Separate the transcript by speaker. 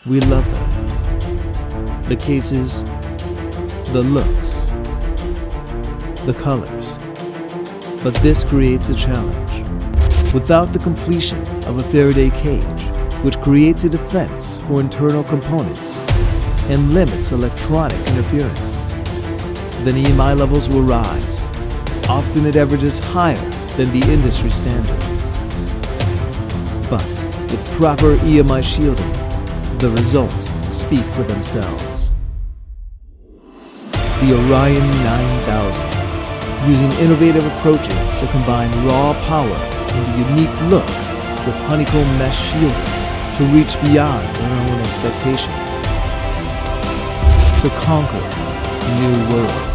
Speaker 1: We love them. The cases, the looks, the colors. But this creates a challenge. Without the completion of a Faraday cage, which creates a defense for internal components and limits electronic interference, then EMI levels will rise. Often it averages higher than the industry standard. But with proper EMI shielding, the results speak for themselves. The Orion 9000, using innovative approaches to combine raw power and the unique look with honeycomb mesh shielding to reach beyond our own expectations. To conquer new worlds.